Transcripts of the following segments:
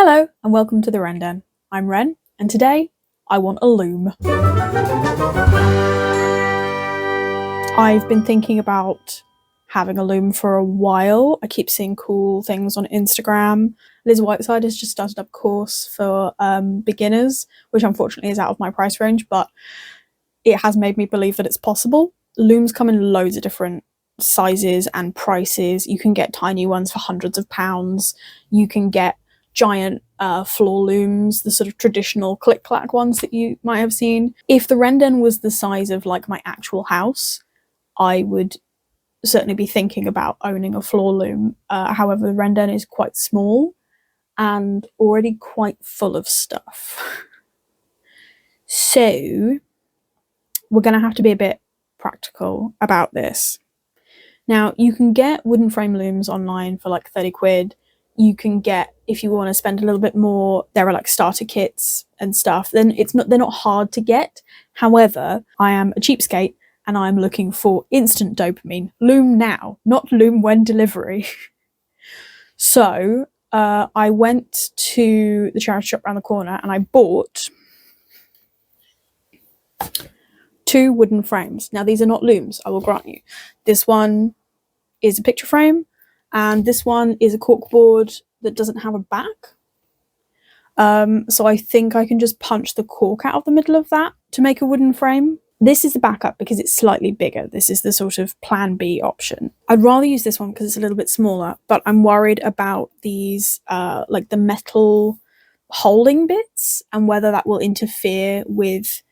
Hello and welcome to the Wren Den. I'm Wren and today I want a loom. I've been thinking about having a loom for a while. I keep seeing cool things on Instagram. Liz Whiteside has just started up a course for beginners, which unfortunately is out of my price range, but it has made me believe that it's possible. Looms come in loads of different sizes and prices. You can get tiny ones for hundreds of pounds. You can get giant floor looms, the sort of traditional click-clack ones that you might have seen. If the Wren Den was the size of like my actual house, I would certainly be thinking about owning a floor loom. However, the Wren Den is quite small and already quite full of stuff. So we're going to have to be a bit practical about this. Now, you can get wooden frame looms online for like 30 quid. You can get, if you want to spend a little bit more, there are like starter kits and stuff. Then they're not hard to get. However, I am a cheapskate and I'm looking for instant dopamine. Loom now, not loom when delivery. So I went to the charity shop around the corner and I bought 2 wooden frames. Now, these are not looms, I will grant you. This one is a picture frame and this one is a corkboard that doesn't have a back. So I think I can just punch the cork out of the middle of that to make a wooden frame. This is the backup because it's slightly bigger. This is the sort of plan B option. I'd rather use this one because it's a little bit smaller, but I'm worried about these, like the metal holding bits and whether that will interfere with,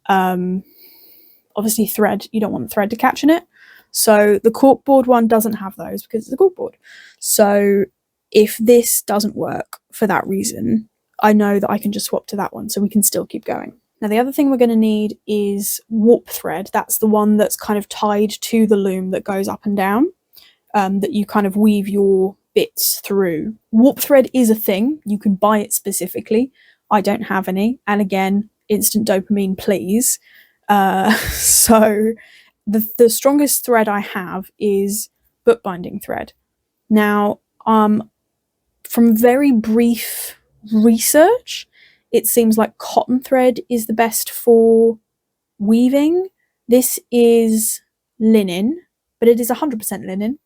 obviously thread. You don't want thread to catch in it. So the corkboard one doesn't have those because it's a corkboard. So if this doesn't work for that reason, I know that I can just swap to that one so we can still keep going. Now, the other thing we're going to need is warp thread. That's the one that's kind of tied to the loom that goes up and down, that you kind of weave your bits through. Warp thread is a thing. You can buy it specifically. I don't have any. And again, instant dopamine, please. So the strongest thread I have is bookbinding thread. Now, from very brief research, it seems like cotton thread is the best for weaving. This is linen, but it is 100% linen,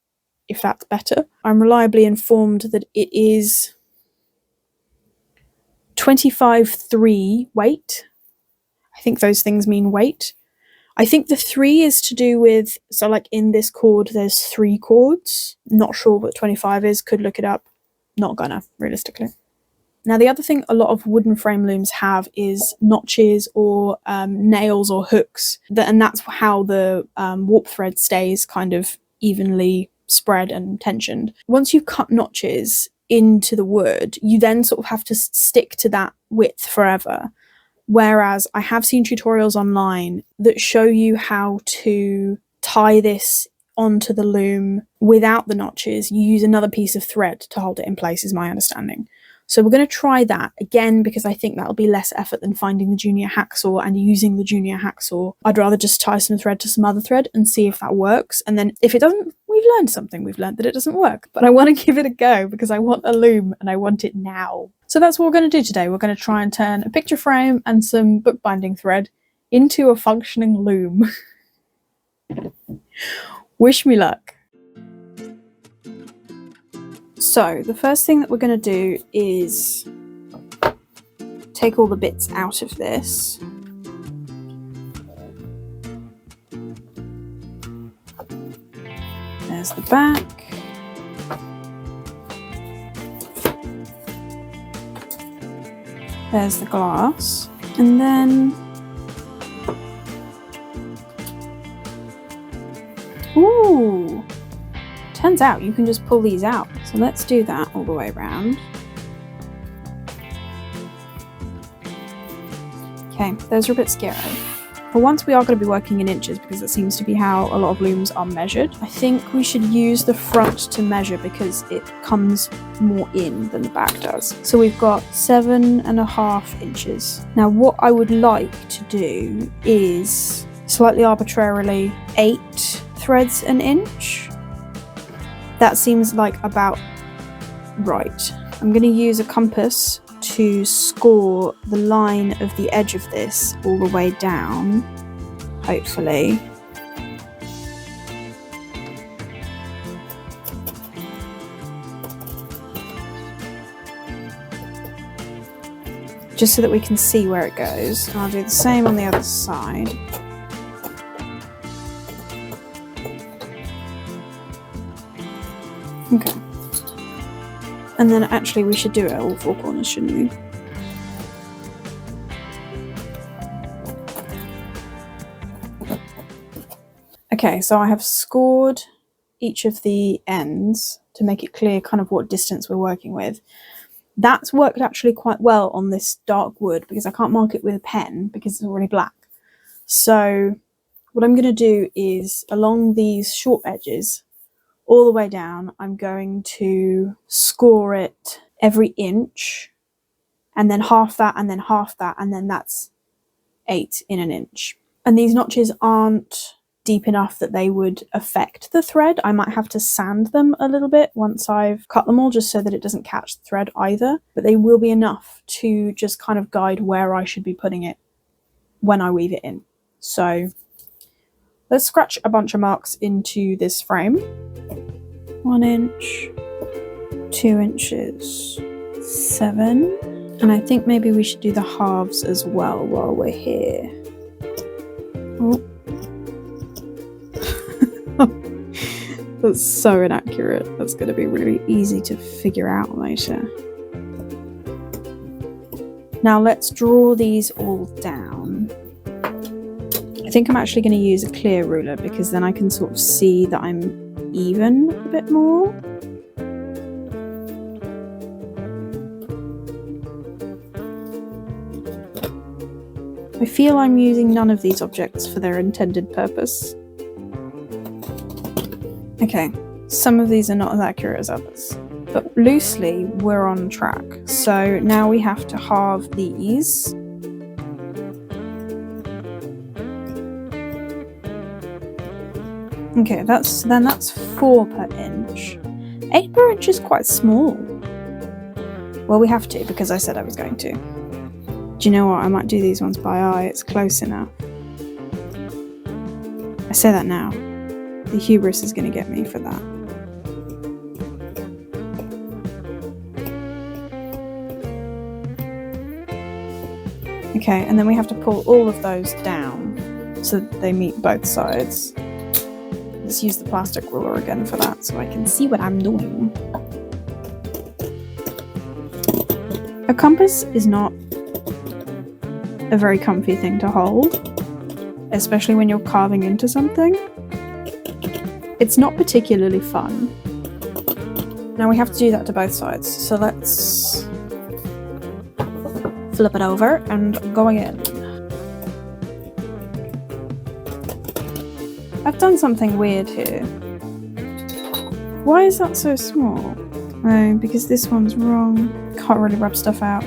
if that's better. I'm reliably informed that it is 25.3 weight. I think those things mean weight. I think the 3 is to do with, so like in this cord, there's 3 cords. Not sure what 25 is, could look it up. Not gonna, realistically. Now, the other thing a lot of wooden frame looms have is notches or nails or hooks, and that's how the warp thread stays kind of evenly spread and tensioned. Once you've cut notches into the wood, you then sort of have to stick to that width forever. Whereas I have seen tutorials online that show you how to tie this onto the loom without the notches. You use another piece of thread to hold it in place, is my understanding. So we're going to try that again because I think that'll be less effort than finding the junior hacksaw and using the junior hacksaw. I'd rather just tie some thread to some other thread and see if that works. And then if it doesn't, we've learned something. We've learned that it doesn't work. But I want to give it a go because I want a loom and I want it now. So that's what we're going to do today. We're going to try and turn a picture frame and some bookbinding thread into a functioning loom. Wish me luck. So the first thing that we're going to do is take all the bits out of this. There's the back. There's the glass. And then, ooh, turns out you can just pull these out. So let's do that all the way around. Okay, those are a bit scary. For once, we are going to be working in inches because that seems to be how a lot of looms are measured. I think we should use the front to measure because it comes more in than the back does. So we've got 7.5 inches. Now, what I would like to do is slightly arbitrarily 8 threads an inch. That seems like about right. I'm going to use a compass to score the line of the edge of this all the way down, hopefully. Just so that we can see where it goes. And I'll do the same on the other side. Okay. And then actually we should do it at all four corners, shouldn't we? Okay, so I have scored each of the ends to make it clear kind of what distance we're working with. That's worked actually quite well on this dark wood because I can't mark it with a pen because it's already black. So what I'm going to do is along these short edges all the way down, I'm going to score it every inch and then half that and then half that, and then that's 8 in an inch. And these notches aren't deep enough that they would affect the thread. I might have to sand them a little bit once I've cut them all, just so that it doesn't catch the thread either, but they will be enough to just kind of guide where I should be putting it when I weave it in. So let's scratch a bunch of marks into this frame. 1 inch, 2 inches, 7, and I think maybe we should do the halves as well while we're here. Oh. That's so inaccurate. That's going to be really easy to figure out later. Now let's draw these all down. I think I'm actually going to use a clear ruler because then I can sort of see that I'm even a bit more. I feel I'm using none of these objects for their intended purpose. Okay, some of these are not as accurate as others, but loosely we're on track. So now we have to halve these. Okay, that's 4 per inch. 8 per inch is quite small. Well, we have to because I said I was going to. Do you know what? I might do these ones by eye. It's close enough. I say that now. The hubris is going to get me for that. Okay, and then we have to pull all of those down so that they meet both sides. Let's use the plastic ruler again for that so I can see what I'm doing. A compass is not a very comfy thing to hold, especially when you're carving into something. It's not particularly fun. Now we have to do that to both sides, so let's flip it over and go again. I've done something weird here. Why is that so small? Oh, because this one's wrong. Can't really rub stuff out.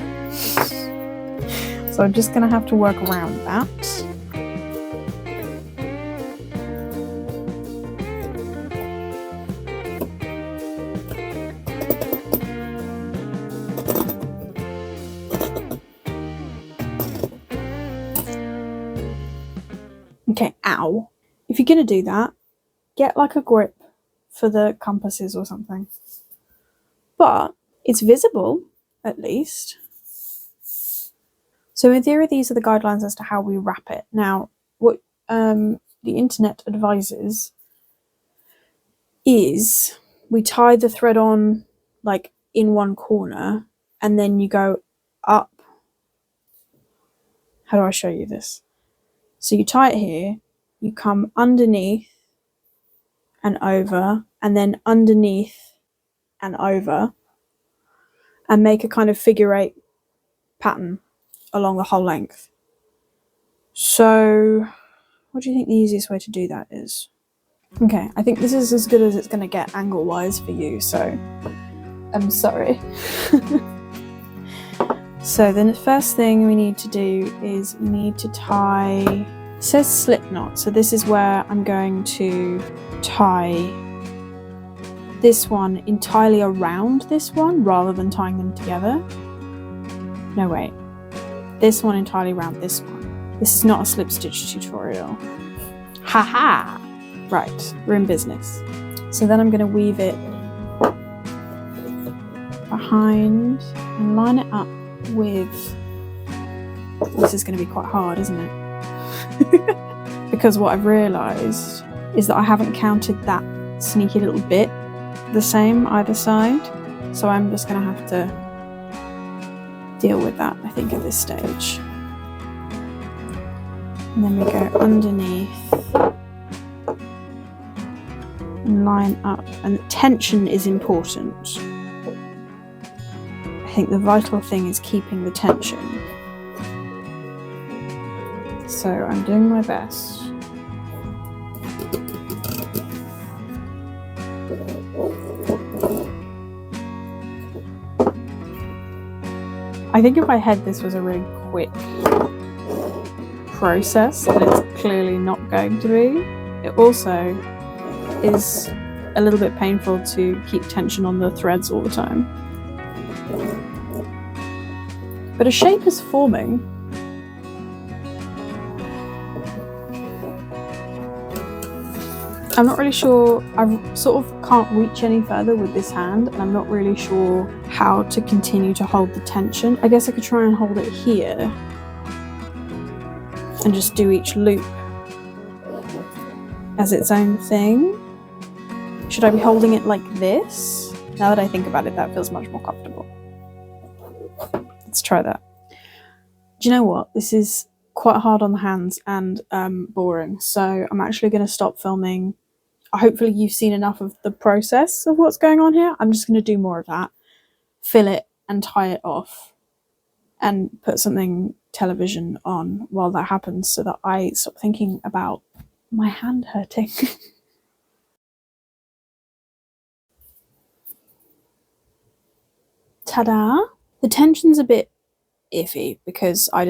So I'm just gonna have to work around that. Okay, ow. If you're going to do that, get like a grip for the compasses or something. But it's visible, at least. So in theory, these are the guidelines as to how we wrap it. Now, what the internet advises is we tie the thread on like in one corner and then you go up. How do I show you this? So you tie it here, you come underneath and over, and then underneath and over, and make a kind of figure 8 pattern along the whole length. So what do you think the easiest way to do that is? Okay, I think this is as good as it's going to get angle wise for you, so I'm sorry. So the first thing we need to do is we need to tie, it says slip knot, so this is where I'm going to tie this one entirely around this one rather than tying them together. No, wait. This one entirely around this one. This is not a slip stitch tutorial. Haha! Right, we're in business. So then I'm going to weave it behind and line it up with... This is going to be quite hard, isn't it? Because what I've realised is that I haven't counted that sneaky little bit the same either side. So I'm just going to have to deal with that, I think, at this stage. And then we go underneath and line up. And tension is important. I think the vital thing is keeping the tension. So I'm doing my best. I think in my head this was a really quick process, and it's clearly not going to be. It also is a little bit painful to keep tension on the threads all the time. But a shape is forming. I'm not really sure, I sort of can't reach any further with this hand, and I'm not really sure how to continue to hold the tension. I guess I could try and hold it here and just do each loop as its own thing. Should I be holding it like this? Now that I think about it, that feels much more comfortable. Let's try that. Do you know what? This is quite hard on the hands and boring, so I'm actually going to stop filming. Hopefully you've seen enough of the process of what's going on here. I'm just going to do more of that, fill it and tie it off, and put something television on while that happens so that I stop thinking about my hand hurting. Ta-da! The tension's a bit iffy because I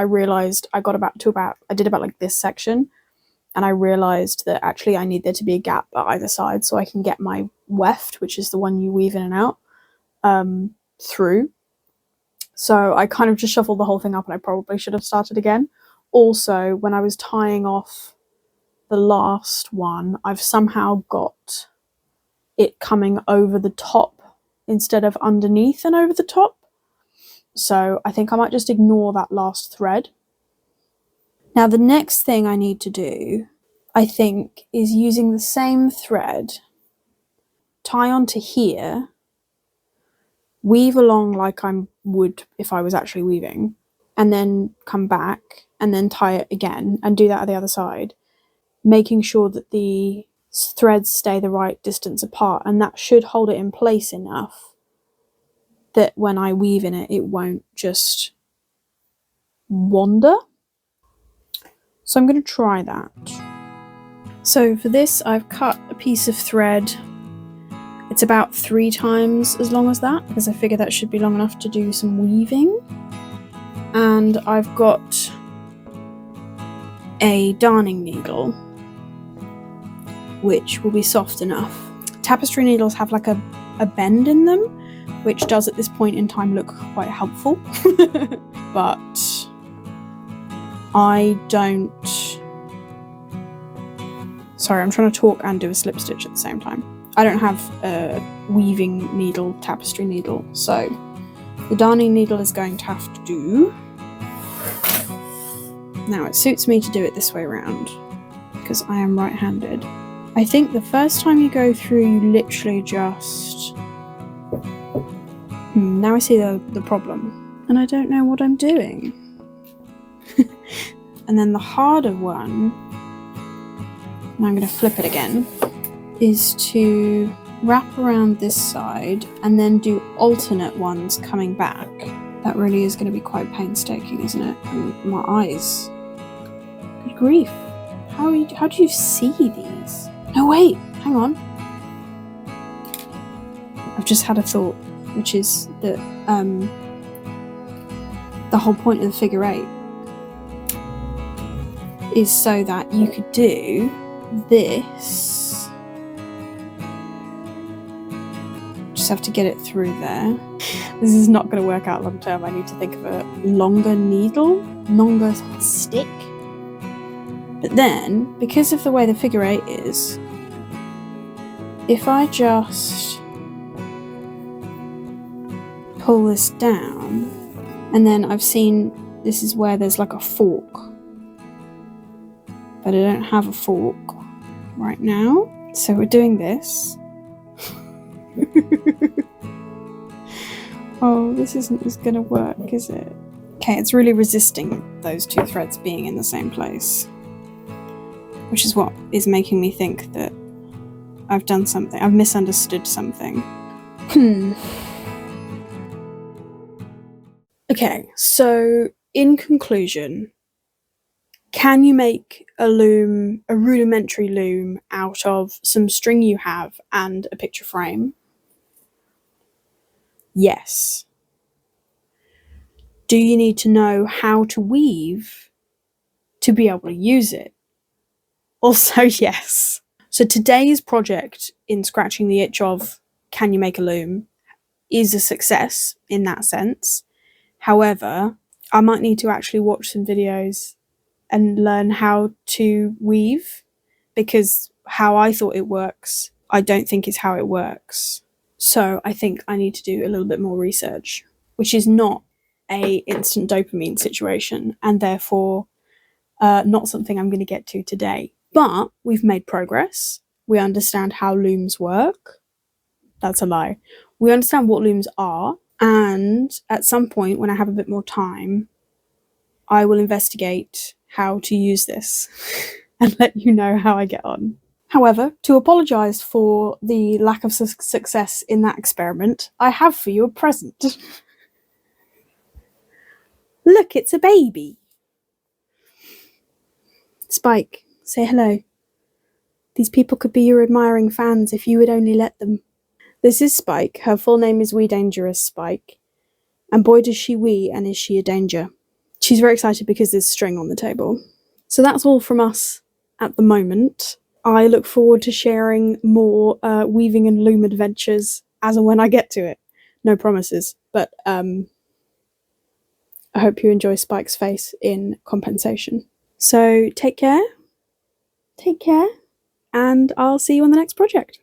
realised I did about like this section, and I realised that actually I need there to be a gap at either side so I can get my weft, which is the one you weave in and out, through. So I kind of just shuffled the whole thing up, and I probably should have started again. Also, when I was tying off the last one, I've somehow got it coming over the top instead of underneath and over the top. So I think I might just ignore that last thread. Now the next thing I need to do, I think, is using the same thread, tie onto here, weave along like I would if I was actually weaving, and then come back and then tie it again and do that at the other side, making sure that the threads stay the right distance apart, and that should hold it in place enough that when I weave in it, it won't just wander. So I'm going to try that. So for this, I've cut a piece of thread. It's about 3 times as long as that, because I figure that should be long enough to do some weaving. And I've got a darning needle, which will be soft enough. Tapestry needles have like a bend in them, which does at this point in time look quite helpful. But I don't... Sorry, I'm trying to talk and do a slip stitch at the same time. I don't have a weaving needle, tapestry needle, so the darning needle is going to have to do. Now it suits me to do it this way around because I am right-handed. I think the first time you go through, you literally just... now I see the problem, and I don't know what I'm doing. And then the harder one, and I'm going to flip it again, is to wrap around this side and then do alternate ones coming back. That really is going to be quite painstaking, isn't it? And my eyes. Good grief. How do you see these? No, wait, hang on. I've just had a thought, which is that the whole point of the figure 8 is so that you could do this just have to get it through there. This is not going to work out long term. I need to think of a longer needle, longer stick. But then, because of the way the figure 8 is, if I just pull this down, and then I've seen this is where there's like a fork, but I don't have a fork right now. So we're doing this. Oh, this isn't gonna work, is it? Okay, it's really resisting those two threads being in the same place, which is what is making me think that I've done something. I've misunderstood something. Okay, so in conclusion, can you make a loom, a rudimentary loom, out of some string you have and a picture frame? Yes. Do you need to know how to weave to be able to use it? Also, yes. So today's project in scratching the itch of can you make a loom is a success in that sense. However, I might need to actually watch some videos and learn how to weave, because how I thought it works, I don't think is how it works. So I think I need to do a little bit more research, which is not a instant dopamine situation, and therefore not something I'm going to get to today. But we've made progress. We understand how looms work. That's a lie. We understand what looms are, and at some point when I have a bit more time, I will investigate how to use this and let you know how I get on. However, to apologise for the lack of success in that experiment, I have for you a present. Look, it's a baby. Spike, say hello. These people could be your admiring fans if you would only let them. This is Spike. Her full name is Wee Dangerous Spike. And boy does she wee, and is she a danger. She's very excited because there's string on the table. So that's all from us at the moment. I look forward to sharing more weaving and loom adventures as and when I get to it. No promises, but I hope you enjoy Spike's face in compensation. So take care, and I'll see you on the next project.